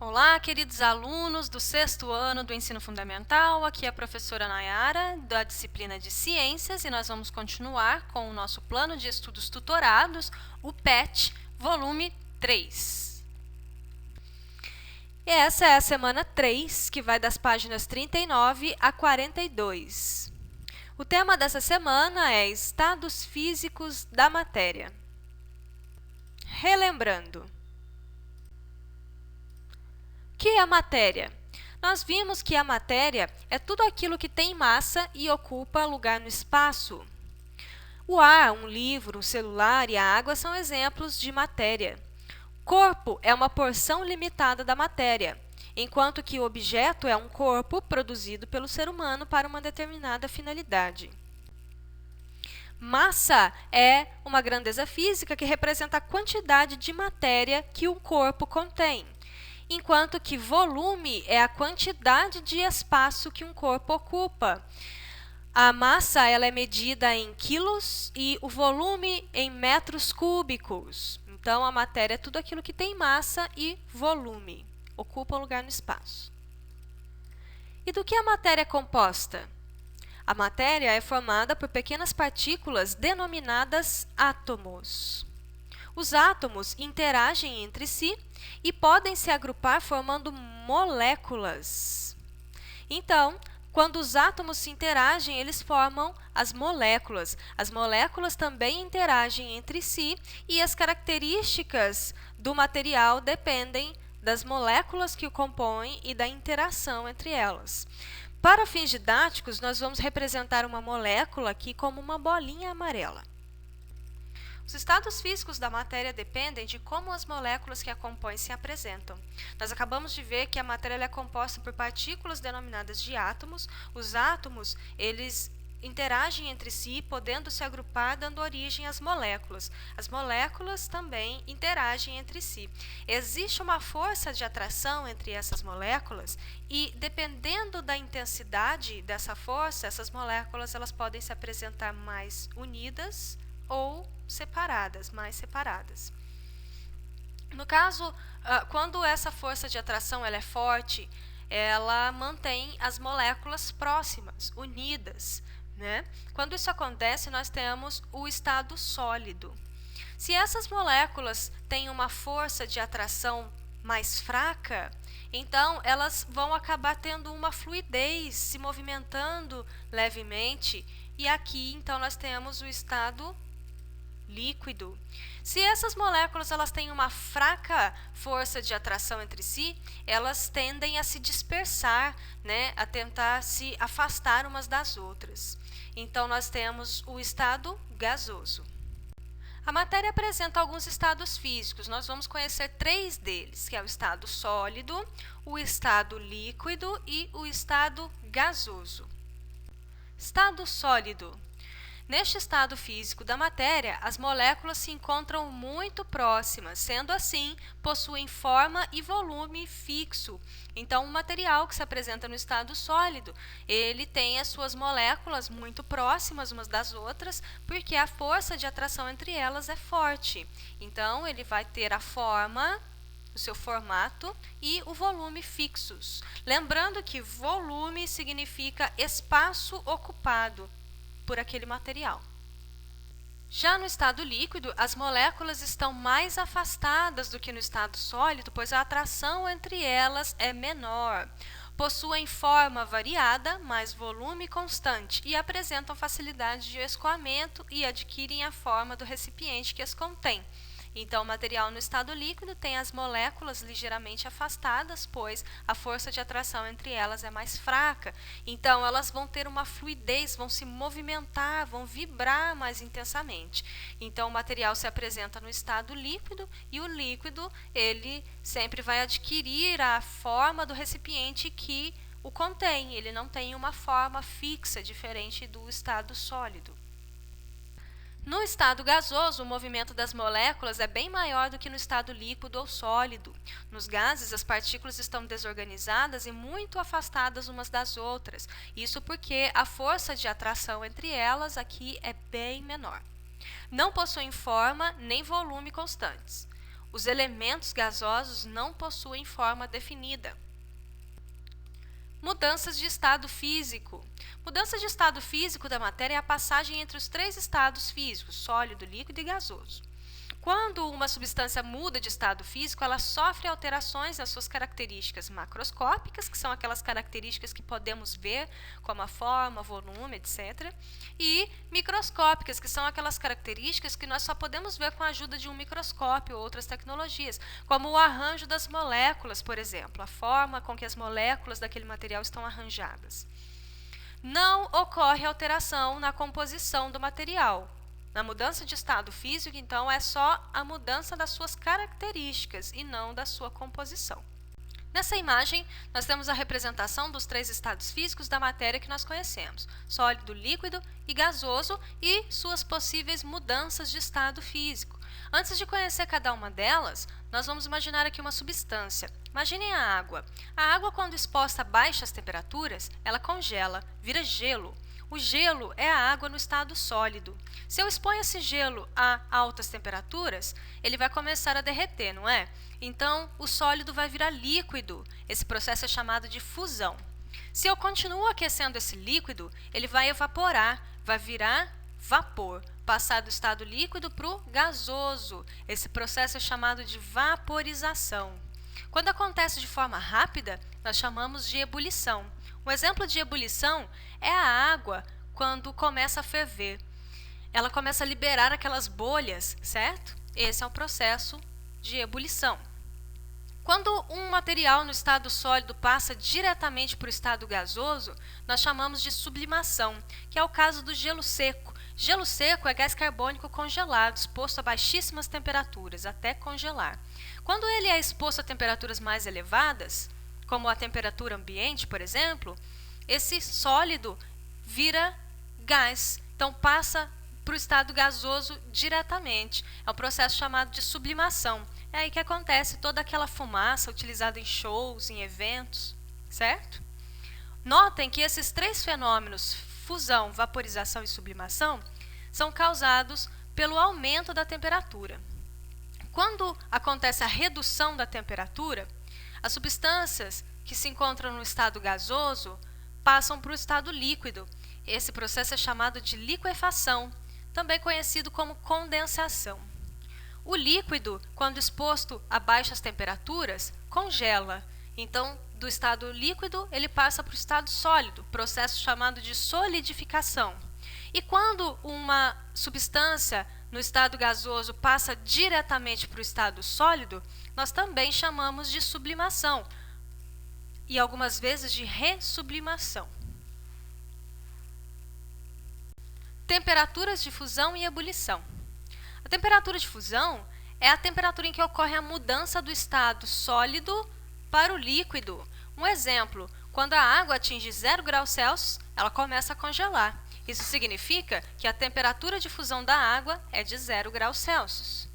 Olá, queridos alunos do sexto ano do Ensino Fundamental, aqui é a professora Nayara, da disciplina de Ciências, e nós vamos continuar com o nosso plano de estudos tutorados, o PET, volume 3. E essa é a semana 3, que vai das páginas 39 a 42. O tema dessa semana é Estados Físicos da Matéria. Relembrando. O que é a matéria? Nós vimos que a matéria é tudo aquilo que tem massa e ocupa lugar no espaço. O ar, um livro, um celular e a água são exemplos de matéria. Corpo é uma porção limitada da matéria, enquanto que o objeto é um corpo produzido pelo ser humano para uma determinada finalidade. Massa é uma grandeza física que representa a quantidade de matéria que um corpo contém, enquanto que volume é a quantidade de espaço que um corpo ocupa. A massa ela é medida em quilos e o volume em metros cúbicos. Então, a matéria é tudo aquilo que tem massa e volume, ocupa um lugar no espaço. E do que a matéria é composta? A matéria é formada por pequenas partículas denominadas átomos. Os átomos interagem entre si e podem se agrupar formando moléculas. Então, quando os átomos se interagem, eles formam as moléculas. As moléculas também interagem entre si e as características do material dependem das moléculas que o compõem e da interação entre elas. Para fins didáticos, nós vamos representar uma molécula aqui como uma bolinha amarela. Os estados físicos da matéria dependem de como as moléculas que a compõem se apresentam. Nós acabamos de ver que a matéria é composta por partículas denominadas de átomos. Os átomos, eles interagem entre si, podendo se agrupar, dando origem às moléculas. As moléculas também interagem entre si. Existe uma força de atração entre essas moléculas e, dependendo da intensidade dessa força, essas moléculas elas podem se apresentar mais unidas ou separadas, mais separadas. No caso, quando essa força de atração ela é forte, ela mantém as moléculas próximas, unidas, né? Quando isso acontece, nós temos o estado sólido. Se essas moléculas têm uma força de atração mais fraca, então elas vão acabar tendo uma fluidez, se movimentando levemente, e aqui então nós temos o estado líquido. Se essas moléculas elas têm uma fraca força de atração entre si, elas tendem a se dispersar, né, a tentar se afastar umas das outras. Então, nós temos o estado gasoso. A matéria apresenta alguns estados físicos. Nós vamos conhecer 3 deles, que é o estado sólido, o estado líquido e o estado gasoso. Estado sólido. Neste estado físico da matéria, as moléculas se encontram muito próximas, sendo assim, possuem forma e volume fixo. Então, o material que se apresenta no estado sólido, ele tem as suas moléculas muito próximas umas das outras, porque a força de atração entre elas é forte. Então, ele vai ter a forma, o seu formato e o volume fixos. Lembrando que volume significa espaço ocupado por aquele material. Já no estado líquido, as moléculas estão mais afastadas do que no estado sólido, pois a atração entre elas é menor. Possuem forma variada, mas volume constante e apresentam facilidade de escoamento e adquirem a forma do recipiente que as contém. Então, o material no estado líquido tem as moléculas ligeiramente afastadas, pois a força de atração entre elas é mais fraca. Então, elas vão ter uma fluidez, vão se movimentar, vão vibrar mais intensamente. Então, o material se apresenta no estado líquido e o líquido, ele sempre vai adquirir a forma do recipiente que o contém. Ele não tem uma forma fixa, diferente do estado sólido. No estado gasoso, o movimento das moléculas é bem maior do que no estado líquido ou sólido. Nos gases, as partículas estão desorganizadas e muito afastadas umas das outras. Isso porque a força de atração entre elas aqui é bem menor. Não possuem forma nem volume constantes. Os elementos gasosos não possuem forma definida. Mudanças de estado físico. Mudança de estado físico da matéria é a passagem entre os três estados físicos, sólido, líquido e gasoso. Quando uma substância muda de estado físico, ela sofre alterações nas suas características macroscópicas, que são aquelas características que podemos ver, como a forma, volume, etc. E microscópicas, que são aquelas características que nós só podemos ver com a ajuda de um microscópio ou outras tecnologias, como o arranjo das moléculas, por exemplo, a forma com que as moléculas daquele material estão arranjadas. Não ocorre alteração na composição do material. Na mudança de estado físico, então, é só a mudança das suas características e não da sua composição. Nessa imagem, nós temos a representação dos três estados físicos da matéria que nós conhecemos, sólido, líquido e gasoso, e suas possíveis mudanças de estado físico. Antes de conhecer cada uma delas, nós vamos imaginar aqui uma substância. Imaginem a água. A água, quando exposta a baixas temperaturas, ela congela, vira gelo. O gelo é a água no estado sólido. Se eu exponho esse gelo a altas temperaturas, ele vai começar a derreter, não é? Então, o sólido vai virar líquido. Esse processo é chamado de fusão. Se eu continuo aquecendo esse líquido, ele vai evaporar, vai virar vapor, passar do estado líquido para o gasoso. Esse processo é chamado de vaporização. Quando acontece de forma rápida, nós chamamos de ebulição. Um exemplo de ebulição é a água quando começa a ferver. Ela começa a liberar aquelas bolhas, certo? Esse é o processo de ebulição. Quando um material no estado sólido passa diretamente para o estado gasoso, nós chamamos de sublimação, que é o caso do gelo seco. Gelo seco é gás carbônico congelado, exposto a baixíssimas temperaturas, até congelar. Quando ele é exposto a temperaturas mais elevadas, como a temperatura ambiente, por exemplo, esse sólido vira gás, então passa para o estado gasoso diretamente. É um processo chamado de sublimação. É aí que acontece toda aquela fumaça utilizada em shows, em eventos, certo? Notem que esses três fenômenos, fusão, vaporização e sublimação, são causados pelo aumento da temperatura. Quando acontece a redução da temperatura, as substâncias que se encontram no estado gasoso passam para o estado líquido. Esse processo é chamado de liquefação, também conhecido como condensação. O líquido, quando exposto a baixas temperaturas, congela. Então, do estado líquido, ele passa para o estado sólido, processo chamado de solidificação. E quando uma substância no estado gasoso passa diretamente para o estado sólido, nós também chamamos de sublimação e algumas vezes de ressublimação. Temperaturas de fusão e ebulição. A temperatura de fusão é a temperatura em que ocorre a mudança do estado sólido para o líquido. Um exemplo, quando a água atinge 0 graus Celsius, ela começa a congelar. Isso significa que a temperatura de fusão da água é de 0 graus Celsius.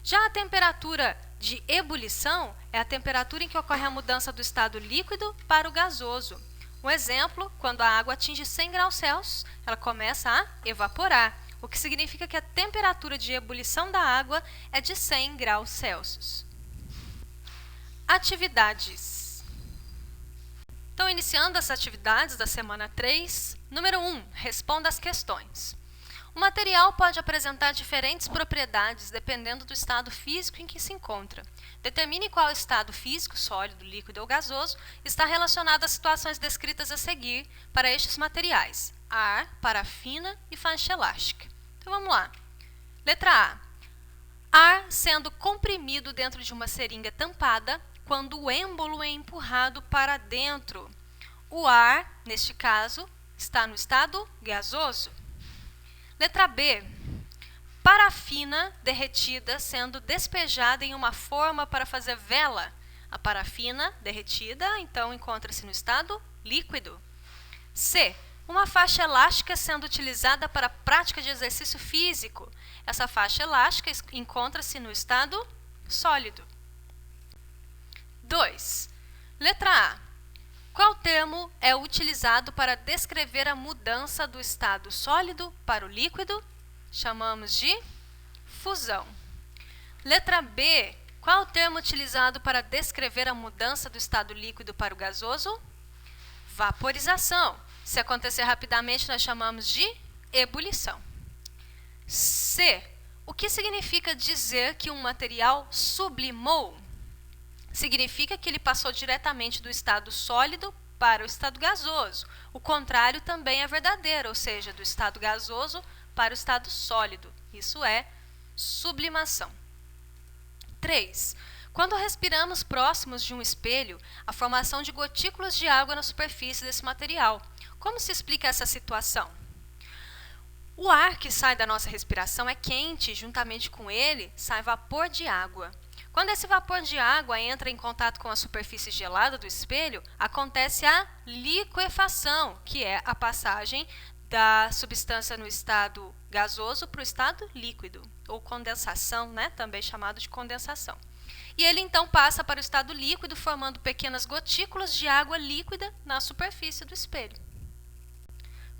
Já a temperatura de ebulição é a temperatura em que ocorre a mudança do estado líquido para o gasoso. Um exemplo, quando a água atinge 100 graus Celsius, ela começa a evaporar, o que significa que a temperatura de ebulição da água é de 100 graus Celsius. Atividades. Então, iniciando as atividades da semana 3, número 1, responda as questões. O material pode apresentar diferentes propriedades dependendo do estado físico em que se encontra. Determine qual estado físico, sólido, líquido ou gasoso, está relacionado às situações descritas a seguir para estes materiais: ar, parafina e faixa elástica. Então vamos lá. Letra A. Ar sendo comprimido dentro de uma seringa tampada quando o êmbolo é empurrado para dentro. O ar, neste caso, está no estado gasoso. Letra B. Parafina derretida sendo despejada em uma forma para fazer vela. A parafina derretida, então, encontra-se no estado líquido. C. Uma faixa elástica sendo utilizada para a prática de exercício físico. Essa faixa elástica encontra-se no estado sólido. 2. Letra A. Qual termo é utilizado para descrever a mudança do estado sólido para o líquido? Chamamos de fusão. Letra B. Qual o termo utilizado para descrever a mudança do estado líquido para o gasoso? Vaporização. Se acontecer rapidamente, nós chamamos de ebulição. C. O que significa dizer que um material sublimou? Significa que ele passou diretamente do estado sólido para o estado gasoso. O contrário também é verdadeiro, ou seja, do estado gasoso para o estado sólido. Isso é sublimação. 3. Quando respiramos próximos de um espelho, a formação de gotículas de água na superfície desse material. Como se explica essa situação? O ar que sai da nossa respiração é quente, juntamente com ele sai vapor de água. Quando esse vapor de água entra em contato com a superfície gelada do espelho, acontece a liquefação, que é a passagem da substância no estado gasoso para o estado líquido, ou condensação, né? Também chamado de condensação. E ele então passa para o estado líquido, formando pequenas gotículas de água líquida na superfície do espelho.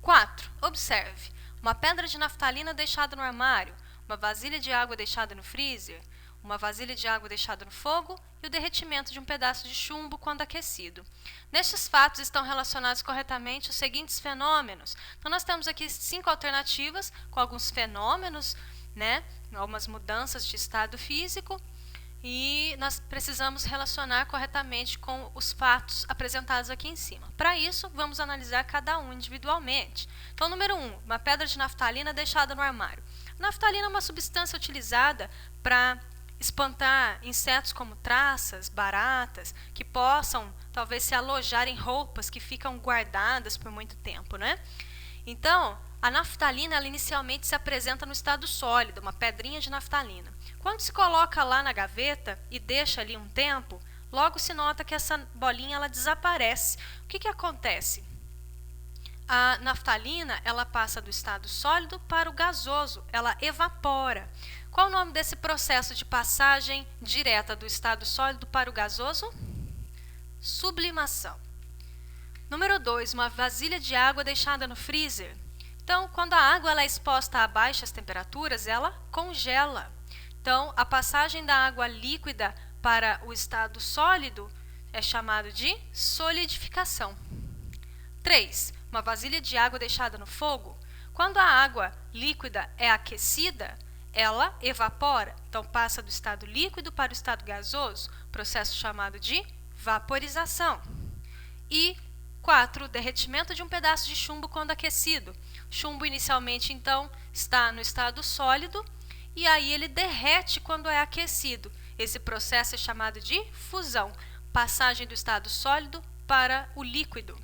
4. Observe. Uma pedra de naftalina deixada no armário, uma vasilha de água deixada no freezer, uma vasilha de água deixada no fogo e o derretimento de um pedaço de chumbo quando aquecido. Nestes fatos estão relacionados corretamente os seguintes fenômenos. Então, nós temos aqui 5 alternativas com alguns fenômenos, né? Algumas mudanças de estado físico. E nós precisamos relacionar corretamente com os fatos apresentados aqui em cima. Para isso, vamos analisar cada um individualmente. Então, número 1, uma pedra de naftalina deixada no armário. A naftalina é uma substância utilizada para espantar insetos como traças, baratas, que possam talvez se alojar em roupas que ficam guardadas por muito tempo, né? Então, a naftalina ela inicialmente se apresenta no estado sólido, uma pedrinha de naftalina. Quando se coloca lá na gaveta e deixa ali um tempo, logo se nota que essa bolinha ela desaparece. O que acontece? A naftalina ela passa do estado sólido para o gasoso, ela evapora. Qual o nome desse processo de passagem direta do estado sólido para o gasoso? Sublimação. Número 2, uma vasilha de água deixada no freezer. Então, quando a água ela é exposta a baixas temperaturas, ela congela. Então, a passagem da água líquida para o estado sólido é chamado de solidificação. 3. Uma vasilha de água deixada no fogo. Quando a água líquida é aquecida, ela evapora. Então, passa do estado líquido para o estado gasoso, processo chamado de vaporização. E 4. Derretimento de um pedaço de chumbo quando aquecido. O chumbo inicialmente, então, está no estado sólido e aí ele derrete quando é aquecido. Esse processo é chamado de fusão, passagem do estado sólido para o líquido.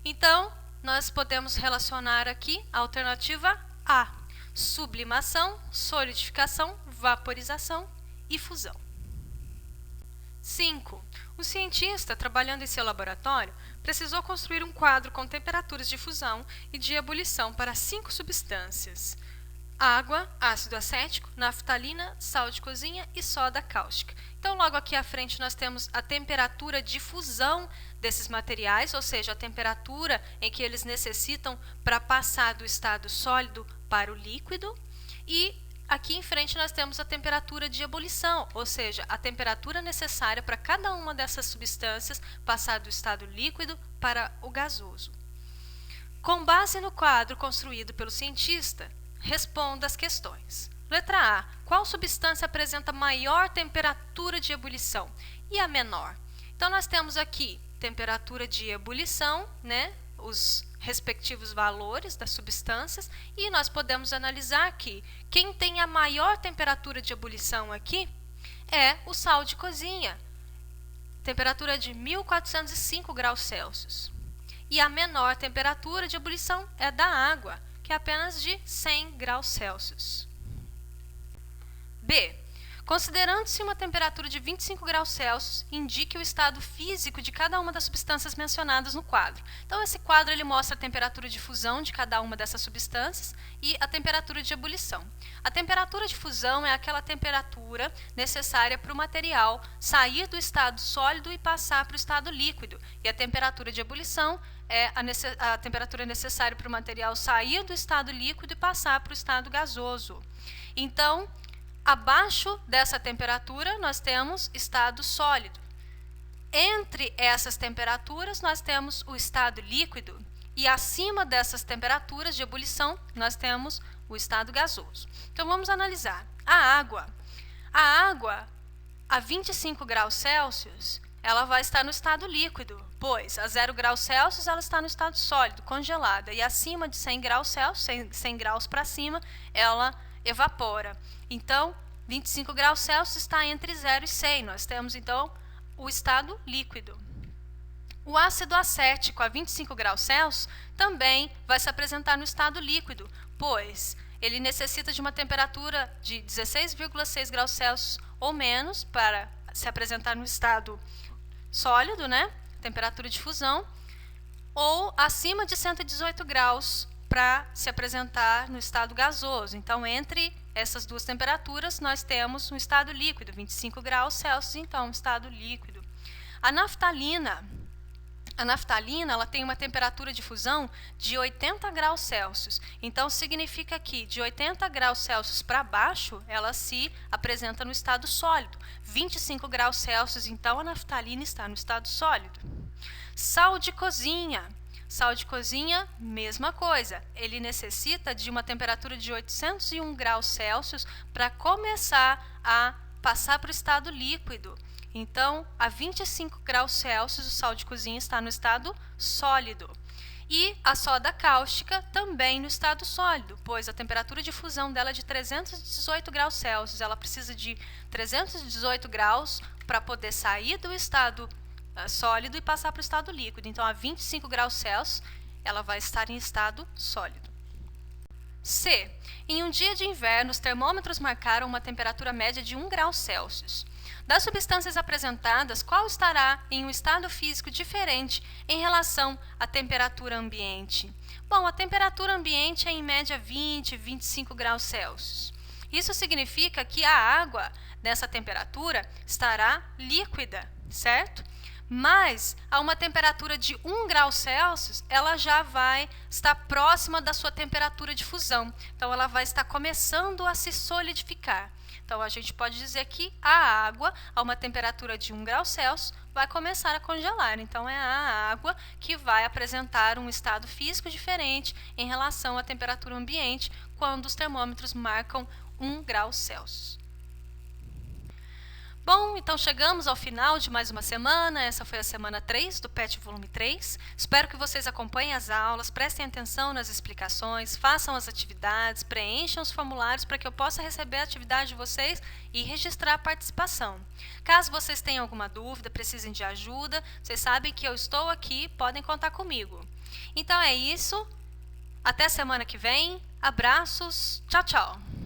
Então, nós podemos relacionar aqui a alternativa A: sublimação, solidificação, vaporização e fusão. 5. O cientista, trabalhando em seu laboratório, precisou construir um quadro com temperaturas de fusão e de ebulição para 5 substâncias: água, ácido acético, naftalina, sal de cozinha e soda cáustica. Então, logo aqui à frente, nós temos a temperatura de fusão desses materiais, ou seja, a temperatura em que eles necessitam para passar do estado sólido para o líquido. E aqui em frente nós temos a temperatura de ebulição, ou seja, a temperatura necessária para cada uma dessas substâncias passar do estado líquido para o gasoso. Com base no quadro construído pelo cientista, responda as questões. Letra A. Qual substância apresenta maior temperatura de ebulição e a menor? Então, nós temos aqui temperatura de ebulição, né? Os respectivos valores das substâncias, e nós podemos analisar que quem tem a maior temperatura de ebulição aqui é o sal de cozinha, temperatura de 1405 graus Celsius. E a menor temperatura de ebulição é da água, que é apenas de 100 graus Celsius. B. Considerando-se uma temperatura de 25 graus Celsius, indique o estado físico de cada uma das substâncias mencionadas no quadro. Então, esse quadro ele mostra a temperatura de fusão de cada uma dessas substâncias e a temperatura de ebulição. A temperatura de fusão é aquela temperatura necessária para o material sair do estado sólido e passar para o estado líquido. E a temperatura de ebulição é a temperatura necessária para o material sair do estado líquido e passar para o estado gasoso. Então, Abaixo dessa temperatura, nós temos estado sólido. Entre essas temperaturas, nós temos o estado líquido. E acima dessas temperaturas de ebulição, nós temos o estado gasoso. Então, vamos analisar. A água a 25 graus Celsius, ela vai estar no estado líquido, pois a 0 graus Celsius ela está no estado sólido, congelada. E acima de 100 graus Celsius, 100 graus para cima, ela evapora. Então, 25 graus Celsius está entre 0 e 100. Nós temos, então, o estado líquido. O ácido acético a 25 graus Celsius também vai se apresentar no estado líquido, pois ele necessita de uma temperatura de 16,6 graus Celsius ou menos para se apresentar no estado sólido, né? Temperatura de fusão, ou acima de 118 graus para se apresentar no estado gasoso. Então, entre essas duas temperaturas, nós temos um estado líquido, 25 graus Celsius, então, um estado líquido. A naftalina ela tem uma temperatura de fusão de 80 graus Celsius. Então, significa que de 80 graus Celsius para baixo, ela se apresenta no estado sólido. 25 graus Celsius, então, a naftalina está no estado sólido. Sal de cozinha. Sal de cozinha, mesma coisa. Ele necessita de uma temperatura de 801 graus Celsius para começar a passar para o estado líquido. Então, a 25 graus Celsius, o sal de cozinha está no estado sólido. E a soda cáustica também no estado sólido, pois a temperatura de fusão dela é de 318 graus Celsius. Ela precisa de 318 graus para poder sair do estado sólido e passar para o estado líquido. Então, a 25 graus Celsius, ela vai estar em estado sólido. C. Em um dia de inverno, os termômetros marcaram uma temperatura média de 1 grau Celsius. Das substâncias apresentadas, qual estará em um estado físico diferente em relação à temperatura ambiente? Bom, a temperatura ambiente é em média 20, 25 graus Celsius. Isso significa que a água nessa temperatura estará líquida, certo? Mas a uma temperatura de 1 grau Celsius, ela já vai estar próxima da sua temperatura de fusão. Então, ela vai estar começando a se solidificar. Então, a gente pode dizer que a água, a uma temperatura de 1 grau Celsius, vai começar a congelar. Então, é a água que vai apresentar um estado físico diferente em relação à temperatura ambiente quando os termômetros marcam 1 grau Celsius. Bom, então chegamos ao final de mais uma semana. Essa foi a semana 3 do PET volume 3. Espero que vocês acompanhem as aulas, prestem atenção nas explicações, façam as atividades, preencham os formulários para que eu possa receber a atividade de vocês e registrar a participação. Caso vocês tenham alguma dúvida, precisem de ajuda, vocês sabem que eu estou aqui, podem contar comigo. Então é isso. Até semana que vem. Abraços. Tchau, tchau.